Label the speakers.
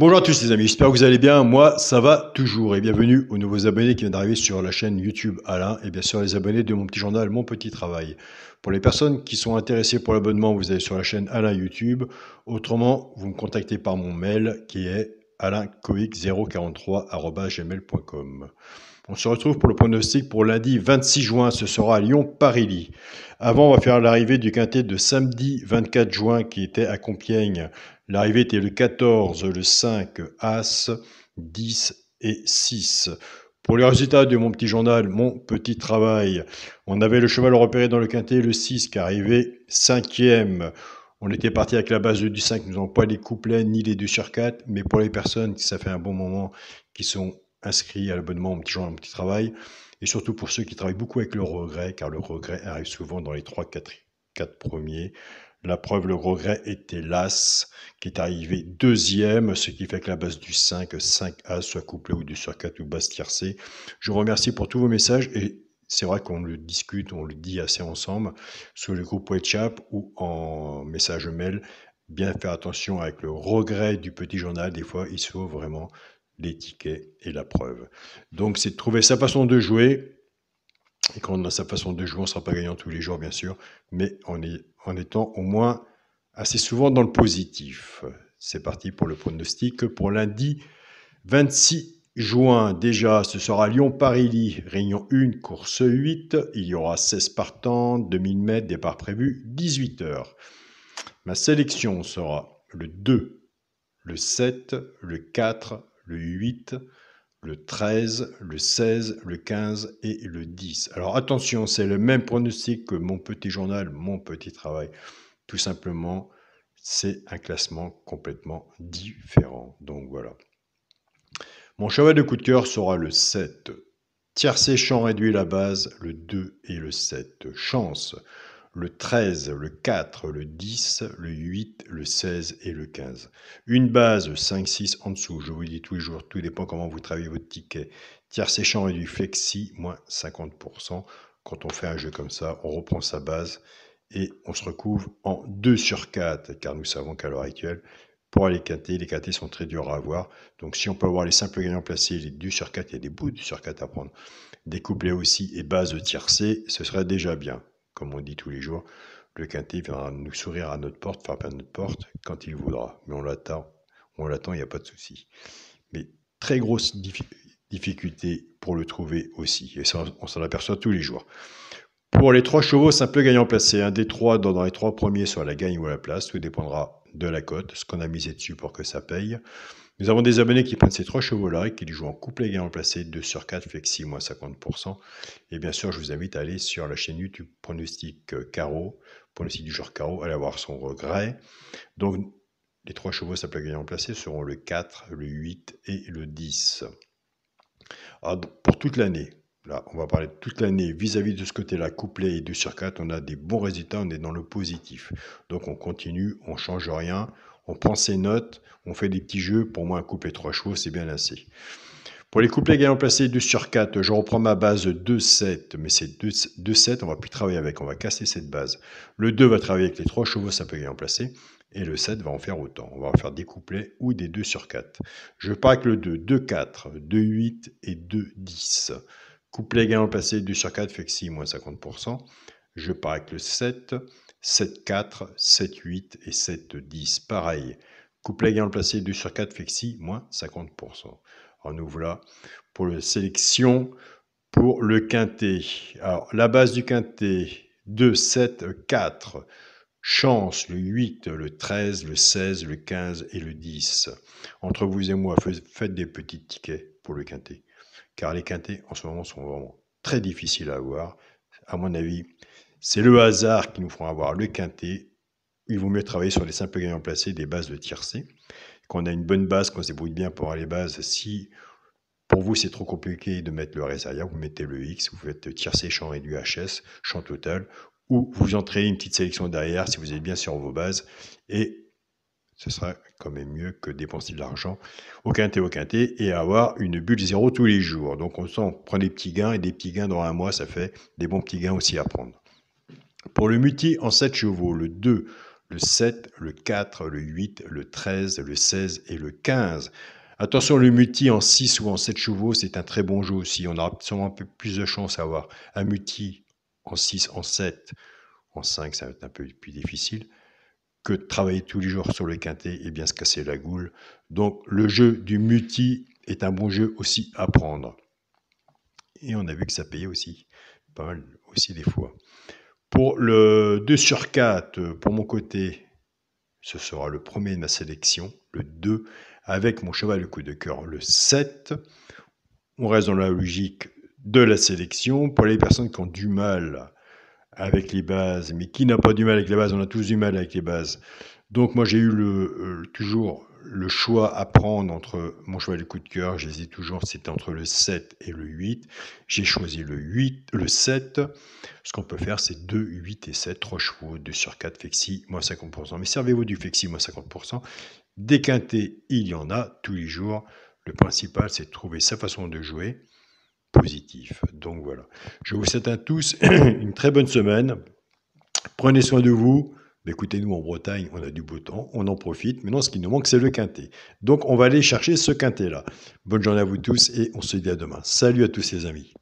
Speaker 1: Bonjour à tous les amis, j'espère que vous allez bien, moi ça va toujours et bienvenue aux nouveaux abonnés qui viennent d'arriver sur la chaîne YouTube Alain et bien sûr les abonnés de mon petit journal Mon Petit Travail. Pour les personnes qui sont intéressées pour l'abonnement, vous allez sur la chaîne Alain YouTube, autrement vous me contactez par mon mail qui est alaincoic043@gmail.com. On se retrouve pour le pronostic pour lundi 26 juin, ce sera à Lyon-Paris-Ly. Avant, on va faire l'arrivée du quintet de samedi 24 juin qui était à Compiègne. L'arrivée était le 14, le 5, As, 10 et 6. Pour les résultats de mon petit journal, mon petit travail, on avait le cheval repéré dans le quintet, le 6, qui arrivait 5e. On était parti avec la base du 5, nous n'avons pas les couplets ni les 2 sur 4, mais pour les personnes qui ça fait un bon moment, qui sont inscrits à l'abonnement mon petit journal, mon petit travail, et surtout pour ceux qui travaillent beaucoup avec le regret, car le regret arrive souvent dans les 3-4 premiers. La preuve, le regret était l'As, qui est arrivé deuxième, ce qui fait que la base du 5, 5As, soit couplé ou 2 sur 4 ou base tiercée. Je vous remercie pour tous vos messages et c'est vrai qu'on le discute, on le dit assez ensemble sur le groupe WhatsApp ou en message mail. Bien faire attention avec le regret du petit journal, des fois il se faut vraiment les tickets et la preuve. Donc c'est de trouver sa façon de jouer. Et quand on a sa façon de jouer, on ne sera pas gagnant tous les jours, bien sûr, mais en étant au moins assez souvent dans le positif. C'est parti pour le pronostic pour lundi 26 juin. Déjà, ce sera Lyon-Paris-Ly, réunion 1, course 8. Il y aura 16 partants, 2000 mètres, départ prévu 18 h. Ma sélection sera le 2, le 7, le 4, le 8, le 13, le 16, le 15 et le 10. Alors attention, c'est le même pronostic que mon petit journal, mon petit travail. Tout simplement, c'est un classement complètement différent. Donc voilà. Mon cheval de coup de cœur sera le 7. Tiercé champ réduit la base, le 2 et le 7. Chance, le 13, le 4, le 10, le 8, le 16 et le 15. Une base 5-6 en dessous, je vous dis tous les jours, tout dépend comment vous travaillez votre ticket. Tiercé champ réduit flexi, moins 50%. Quand on fait un jeu comme ça, on reprend sa base et on se recouvre en 2 sur 4, car nous savons qu'à l'heure actuelle, pour les quintés sont très durs à avoir. Donc si on peut avoir les simples gagnants placés, les 2 sur 4, il y a des bouts de 2 sur 4 à prendre. Des couplets aussi et base tiercé, ce serait déjà bien. Comme on dit tous les jours, le quintet viendra nous sourire à notre porte, frapper à notre porte quand il voudra. Mais on l'attend, il n'y a pas de souci. Mais très grosse difficulté pour le trouver aussi. Et ça, on s'en aperçoit tous les jours. Pour les 3 chevaux, simple gagnant placé. Un des 3 dans les 3 premiers sur la gagne ou la place. Tout dépendra de la cote, ce qu'on a misé dessus pour que ça paye. Nous avons des abonnés qui prennent ces 3 chevaux-là et qui les jouent en couplet gagnant placé, 2 sur 4, flexi, moins 50%. Et bien sûr, je vous invite à aller sur la chaîne YouTube Pronostic Carreau, pronostic du genre Carreau, aller avoir son regret. Donc, les 3 chevaux simple gagnant placé seront le 4, le 8 et le 10. Alors, pour toute l'année, là, on va parler de toute l'année vis-à-vis de ce côté-là, couplet et 2 sur 4, on a des bons résultats, on est dans le positif. Donc, on continue, on ne change rien. On prend ses notes, on fait des petits jeux. Pour moi, un couplet 3 chevaux, c'est bien assez. Pour les couplets gagnants placés 2 sur 4, je reprends ma base 2-7. Mais c'est 2-7, on ne va plus travailler avec, on va casser cette base. Le 2 va travailler avec les 3 chevaux, ça peut gagnant placé. Et le 7 va en faire autant. On va en faire des couplets ou des 2 sur 4. Je pars avec le 2, 2-4, 2-8 et 2-10. Couplet gagnant placé 2 sur 4, flexi, moins 50%. Je pars avec le 7. 7-4, 7-8 et 7-10. Pareil. Couplet gagnant placé 2 sur 4, flexi, moins 50%. Alors nous voilà pour la sélection pour le quintet. Alors la base du quintet, 2, 7, 4. Chance, le 8, le 13, le 16, le 15 et le 10. Entre vous et moi, faites des petits tickets pour le quintet. Car les quintets en ce moment sont vraiment très difficiles à avoir. À mon avis, c'est le hasard qui nous fera avoir le quintet. Il vaut mieux travailler sur les simples gagnants placés, des bases de tiercé. Quand on a une bonne base, qu'on se débrouille bien pour avoir les bases, si pour vous c'est trop compliqué de mettre le reste arrière, vous mettez le X, vous faites tiercé, champ réduit, HS, champ total, ou vous entraînez une petite sélection derrière si vous êtes bien sur vos bases, et ce sera quand même mieux que dépenser de l'argent au quintet et avoir une bulle zéro tous les jours. Donc on prend des petits gains, et des petits gains dans un mois, ça fait des bons petits gains aussi à prendre. Pour le multi en 7 chevaux, le 2, le 7, le 4, le 8, le 13, le 16 et le 15. Attention, le multi en 6 ou en 7 chevaux, c'est un très bon jeu aussi. On aura sûrement un peu plus de chance à avoir un multi en 6, en 7, en 5, ça va être un peu plus difficile que de travailler tous les jours sur le quintet et bien se casser la goule. Donc le jeu du multi est un bon jeu aussi à prendre. Et on a vu que ça payait aussi, pas mal aussi des fois. Pour le 2 sur 4, pour mon côté, ce sera le premier de ma sélection, le 2, avec mon cheval de coup de cœur, le 7. On reste dans la logique de la sélection. Pour les personnes qui ont du mal avec les bases, mais qui n'a pas du mal avec les bases, on a tous du mal avec les bases. Donc moi j'ai eu toujours le choix à prendre entre mon cheval de coup de cœur, j'hésite toujours, c'était entre le 7 et le 8. J'ai choisi le 7. Ce qu'on peut faire, c'est 2, 8 et 7, 3 chevaux, 2 sur 4, flexi, moins 50%. Mais servez-vous du flexi, moins 50%. Des quintés, il y en a tous les jours. Le principal, c'est de trouver sa façon de jouer positif. Donc voilà. Je vous souhaite à tous une très bonne semaine. Prenez soin de vous. Écoutez, nous en Bretagne, on a du beau temps, on en profite. Maintenant, ce qui nous manque, c'est le quintet. Donc, on va aller chercher ce quintet-là. Bonne journée à vous tous et on se dit à demain. Salut à tous les amis.